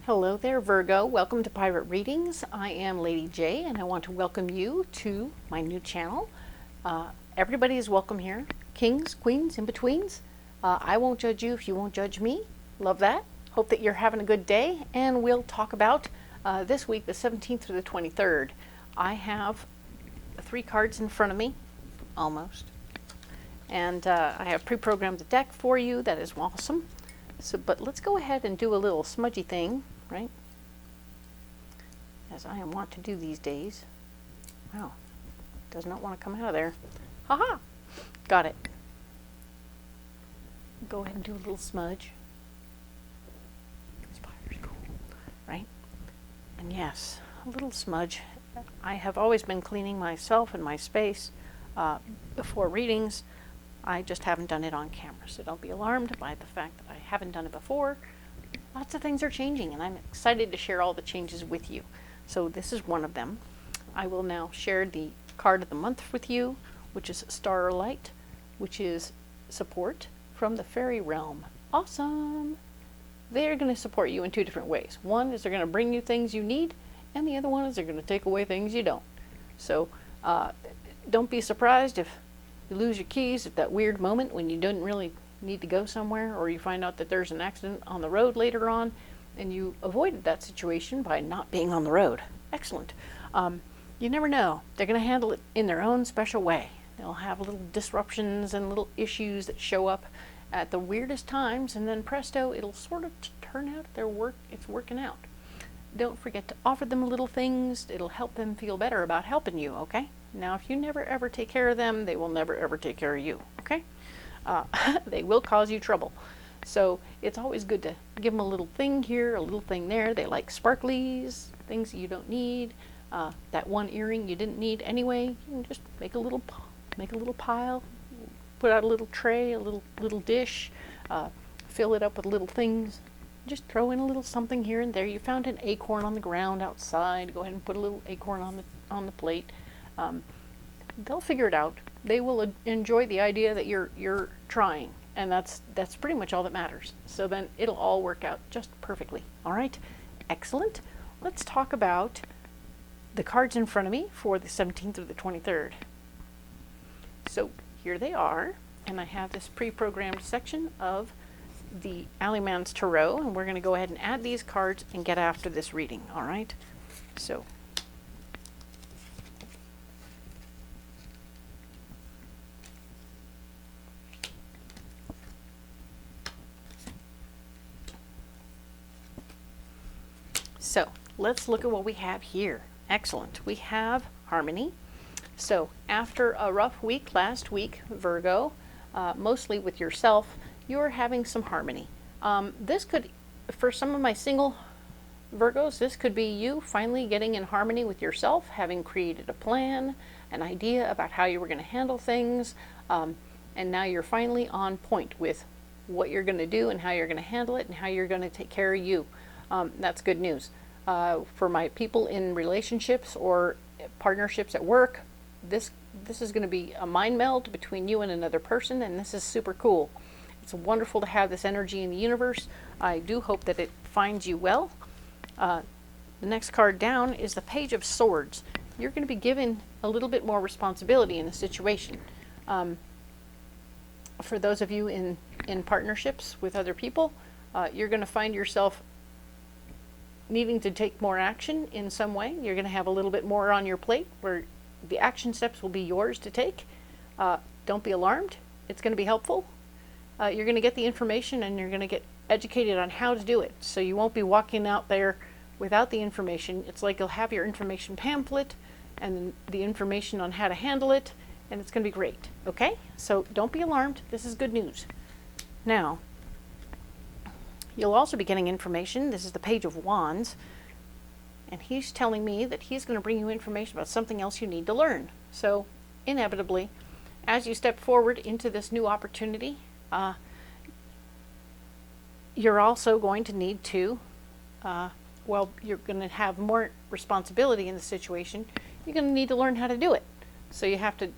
Hello there, Virgo. Welcome to Pirate Readings. I am Lady J, and I want to welcome you to my new channel. Everybody is welcome here. Kings, queens, in-betweens. I won't judge you if you won't judge me. Love that. Hope that you're having a good day, and we'll talk about this week, the 17th through the 23rd. I have 3 cards in front of me, almost. And I have pre-programmed the deck for you. That is awesome. But let's go ahead and do a little smudgy thing, right? As I am wont to do these days. Wow, does not want to come out of there. Haha, got it. Go ahead and do a little smudge. Inspire's cool, right? And yes, a little smudge. I have always been cleaning myself and my space before readings. I just haven't done it on camera, so don't be alarmed by the fact that I haven't done it before. Lots of things are changing, and I'm excited to share all the changes with you. So this is one of them. I will now share the card of the month with you, which is Starlight, which is support from the fairy realm. Awesome! They're going to support you in 2 different ways. One is they're going to bring you things you need, and the other one is they're going to take away things you don't. So don't be surprised if you lose your keys at that weird moment when you didn't really need to go somewhere, or you find out that there's an accident on the road later on, and you avoided that situation by not being on the road. Excellent. You never know. They're going to handle it in their own special way. They'll have little disruptions and little issues that show up at the weirdest times, and then presto, it'll sort of turn out it's working out. Don't forget to offer them little things. It'll help them feel better about helping you, okay? Now, if you never ever take care of them, they will never ever take care of you, okay? They will cause you trouble. So it's always good to give them a little thing here, a little thing there. They like sparklies, things you don't need. That one earring you didn't need anyway. You can just make a little pile, put out a little tray, a little dish, fill it up with little things. Just throw in a little something here and there. You found an acorn on the ground outside. Go ahead and put a little acorn on the plate. They'll figure it out. They will enjoy the idea that you're trying, and that's pretty much all that matters. So then it'll all work out just perfectly. All right, excellent. Let's talk about the cards in front of me for the 17th or the 23rd. So here they are, and I have this pre-programmed section of the Alleyman's Tarot, and we're going to go ahead and add these cards and get after this reading. All right, so let's look at what we have here. Excellent. We have harmony. So after a rough week last week, Virgo, mostly with yourself, you're having some harmony. This could, for some of my single Virgos, this could be you finally getting in harmony with yourself, having created a plan, an idea about how you were going to handle things, and now you're finally on point with what you're going to do and how you're going to handle it and how you're going to take care of you. That's good news. For my people in relationships or partnerships at work, this is going to be a mind meld between you and another person, and this is super cool. It's wonderful to have this energy in the universe. I do hope that it finds you well. The next card down is the Page of Swords. You're going to be given a little bit more responsibility in the situation. For those of you in partnerships with other people, you're going to find yourself needing to take more action in some way. You're going to have a little bit more on your plate where the action steps will be yours to take. Don't be alarmed. It's going to be helpful. You're going to get the information, and you're going to get educated on how to do it. So you won't be walking out there without the information. It's like you'll have your information pamphlet and the information on how to handle it, and it's going to be great. Okay? So don't be alarmed. This is good news. Now, you'll also be getting information. This is the Page of Wands, and he's telling me that he's going to bring you information about something else you need to learn. So inevitably, as you step forward into this new opportunity, you're also going to need to, you're going to have more responsibility in the situation. You're going to need to learn how to do it. So you have to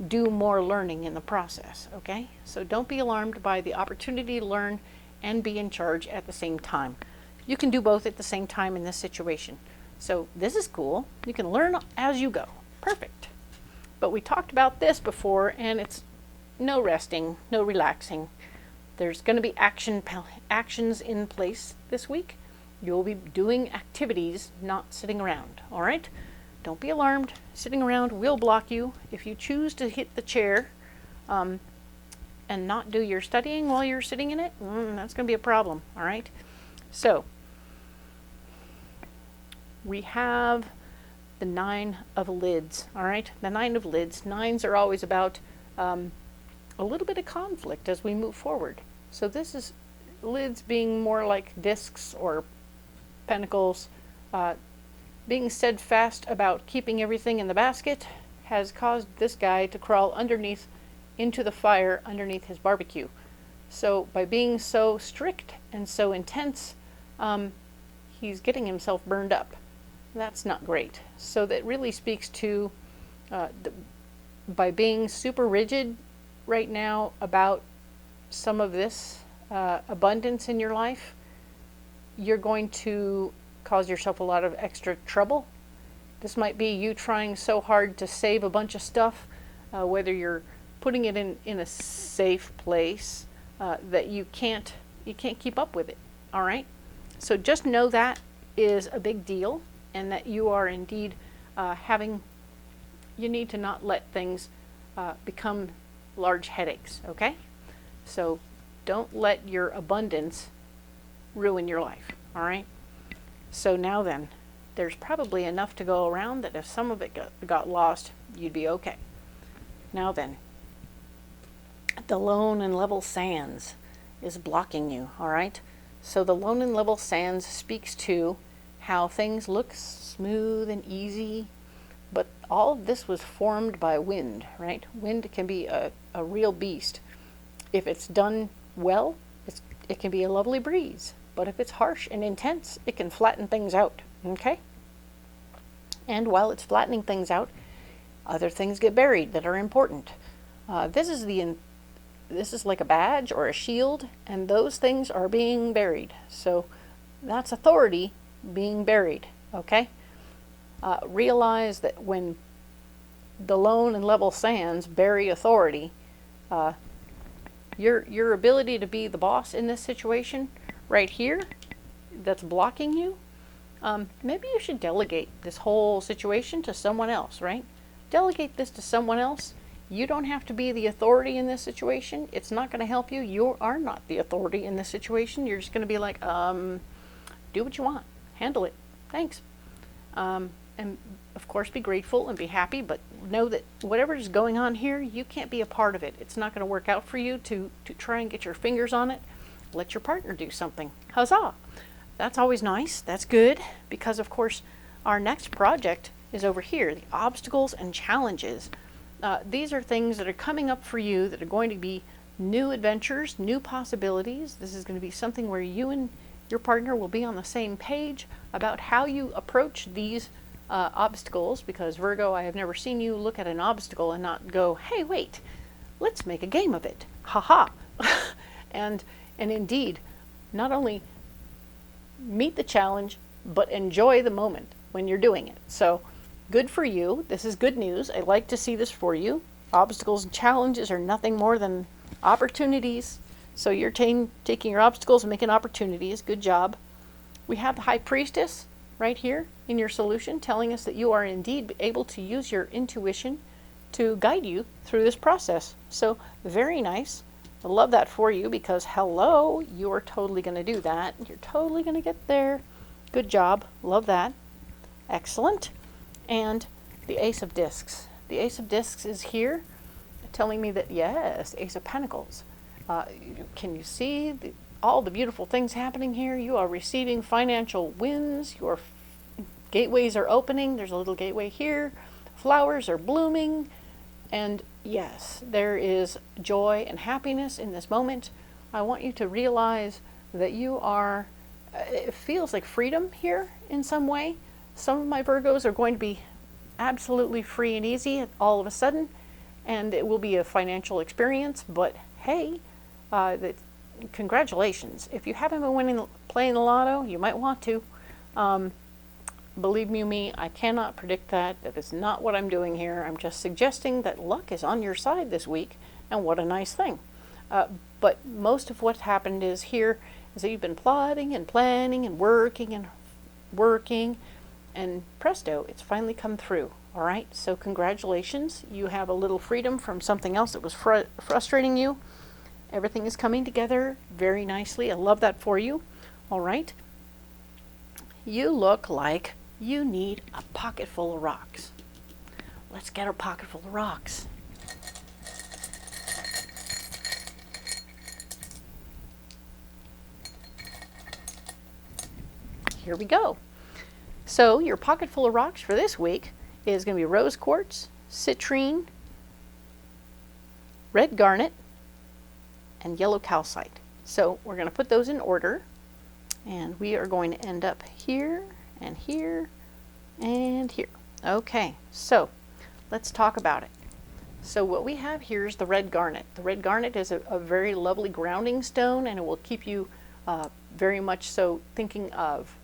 do more learning in the process, okay? So don't be alarmed by the opportunity to learn and be in charge at the same time. You can do both at the same time in this situation. So this is cool. You can learn as you go. Perfect. But we talked about this before, and it's no resting, no relaxing. There's going to be actions in place this week. You'll be doing activities, not sitting around, all right? Don't be alarmed. Sitting around will block you. If you choose to hit the chair and not do your studying while you're sitting in it, that's going to be a problem, all right? So, we have the 9 of lids, all right? The 9 of lids. 9s are always about a little bit of conflict as we move forward. So this is lids being more like discs or pentacles. Being steadfast about keeping everything in the basket has caused this guy to crawl underneath into the fire underneath his barbecue. So by being so strict and so intense, he's getting himself burned up. That's not great. So that really speaks to by being super rigid right now about some of this abundance in your life, you're going to cause yourself a lot of extra trouble. This might be you trying so hard to save a bunch of stuff, whether you're putting it in a safe place that you can't keep up with it. All right. So just know that is a big deal, and that you are indeed you need to not let things become large headaches. Okay. So don't let your abundance ruin your life. All right. So now then, there's probably enough to go around that if some of it got lost, you'd be okay. Now then, the lone and level sands is blocking you, all right? So the lone and level sands speaks to how things look smooth and easy, but all of this was formed by wind, right? Wind can be a real beast. If it's done well, it can be a lovely breeze. But if it's harsh and intense, it can flatten things out, okay? And while it's flattening things out, other things get buried that are important. This is like a badge or a shield, and those things are being buried. So that's authority being buried, okay? Realize that when the lone and level sands bury authority, your ability to be the boss in this situation right here that's blocking you, maybe you should delegate this whole situation to someone else, right? Delegate this to someone else. You don't have to be the authority in this situation. It's not going to help you. You are not the authority in this situation. You're just going to be like, do what you want. Handle it. Thanks. And of course be grateful and be happy, but know that whatever is going on here, you can't be a part of it. It's not going to work out for you to try and get your fingers on it. Let your partner do something. Huzzah! That's always nice. That's good, because of course our next project is over here, the obstacles and challenges. These are things that are coming up for you that are going to be new adventures, new possibilities. This is going to be something where you and your partner will be on the same page about how you approach these obstacles, because Virgo, I have never seen you look at an obstacle and not go, hey, wait, let's make a game of it. Ha-ha. And indeed, not only meet the challenge, but enjoy the moment when you're doing it. So good for you. This is good news. I like to see this for you. Obstacles and challenges are nothing more than opportunities. So you're taking your obstacles and making opportunities. Good job. We have the High Priestess right here in your solution, telling us that you are indeed able to use your intuition to guide you through this process. So very nice. I love that for you, because hello, you are totally going to do that. You're totally going to get there. Good job. Love that. Excellent. And the Ace of Discs. The Ace of Discs is here telling me that, yes, Ace of Pentacles. Can you see all the beautiful things happening here? You are receiving financial wins. Your gateways are opening. There's a little gateway here. Flowers are blooming. And yes, there is joy and happiness in this moment. I want you to realize that you are, it feels like freedom here in some way. Some of my Virgos are going to be absolutely free and easy all of a sudden, and it will be a financial experience, but hey, congratulations. If you haven't been playing the lotto, you might want to. Believe me, I cannot predict that. That is not what I'm doing here. I'm just suggesting that luck is on your side this week, and what a nice thing. But most of what happened is that you've been plotting and planning and working, and presto, it's finally come through. All right, so congratulations. You have a little freedom from something else that was frustrating you. Everything is coming together very nicely. I love that for you. All right. You look like you need a pocket full of rocks. Let's get a pocket full of rocks. Here we go. So your pocket full of rocks for this week is going to be rose quartz, citrine, red garnet, and yellow calcite. So we're going to put those in order, and we are going to end up here and here and here. Okay, so let's talk about it. So what we have here is the red garnet. The red garnet is a very lovely grounding stone, and it will keep you very much so thinking of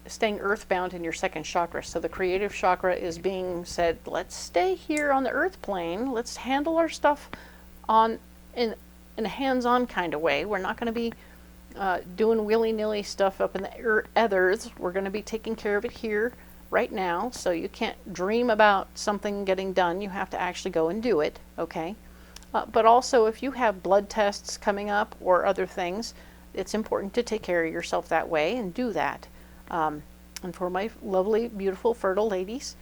staying earthbound in your second chakra. So the creative chakra is being said, let's stay here on the earth plane. Let's handle our stuff in a hands-on kind of way. We're not going to be doing willy-nilly stuff up in the ethers. We're going to be taking care of it here right now. So you can't dream about something getting done. You have to actually go and do it, okay? But also, if you have blood tests coming up or other things, it's important to take care of yourself that way and do that. And for my lovely, beautiful, fertile ladies,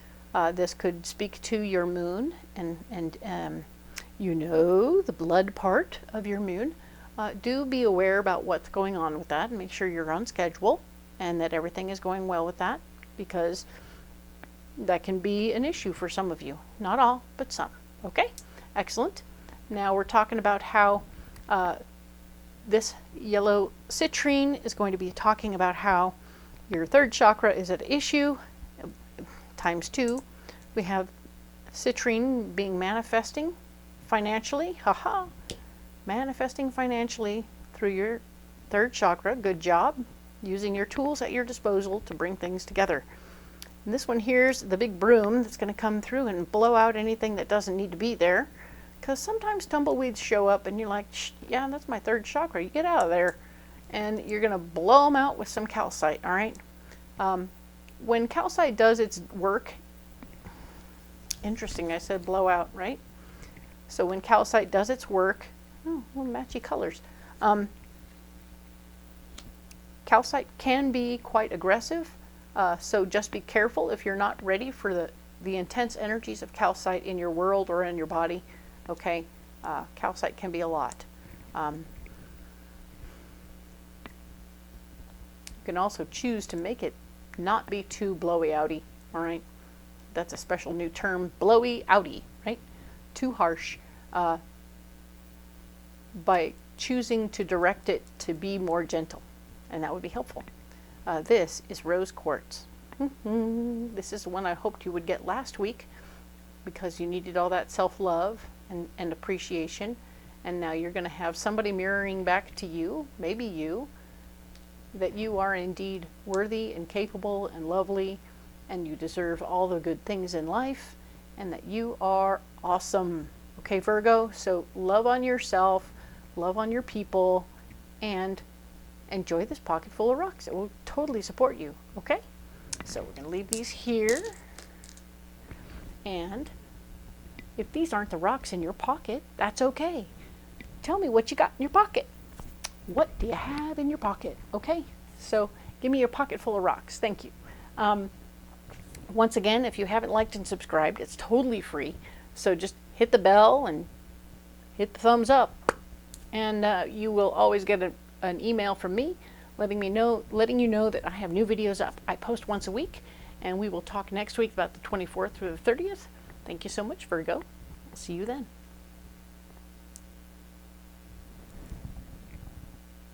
this could speak to your moon and you know, the blood part of your moon. Do be aware about what's going on with that and make sure you're on schedule and that everything is going well with that, because that can be an issue for some of you. Not all, but some. Okay? Excellent. Now we're talking about how this yellow citrine is going to be talking about how your third chakra is at issue, times 2. We have citrine being manifesting financially, manifesting financially through your third chakra. Good job, using your tools at your disposal to bring things together. And this one here's the big broom that's going to come through and blow out anything that doesn't need to be there, because sometimes tumbleweeds show up and you're like, yeah, that's my third chakra, you get out of there. And you're going to blow them out with some calcite, all right? When calcite does its work, interesting, I said blow out, right? So when calcite does its work, oh, well, matchy colors. Calcite can be quite aggressive, so just be careful if you're not ready for the intense energies of calcite in your world or in your body, okay? Calcite can be a lot. You can also choose to make it not be too blowy outy, all right? That's a special new term, blowy outy, right? Too harsh, by choosing to direct it to be more gentle, and that would be helpful. This is rose quartz. This is the one I hoped you would get last week because you needed all that self-love and appreciation, and now you're going to have somebody mirroring back to you, maybe you, that you are indeed worthy and capable and lovely, and you deserve all the good things in life, and that you are awesome. Okay, Virgo, so love on yourself, love on your people, and enjoy this pocket full of rocks. It will totally support you, okay? So we're going to leave these here, and if these aren't the rocks in your pocket, that's okay. Tell me what you got in your pocket. What do you have in your pocket? Okay, so give me your pocket full of rocks. Thank you. Once again, if you haven't liked and subscribed, it's totally free. So just hit the bell and hit the thumbs up, and you will always get an email from me letting you know that I have new videos up. I post once a week, and we will talk next week about the 24th through the 30th. Thank you so much, Virgo. I'll see you then.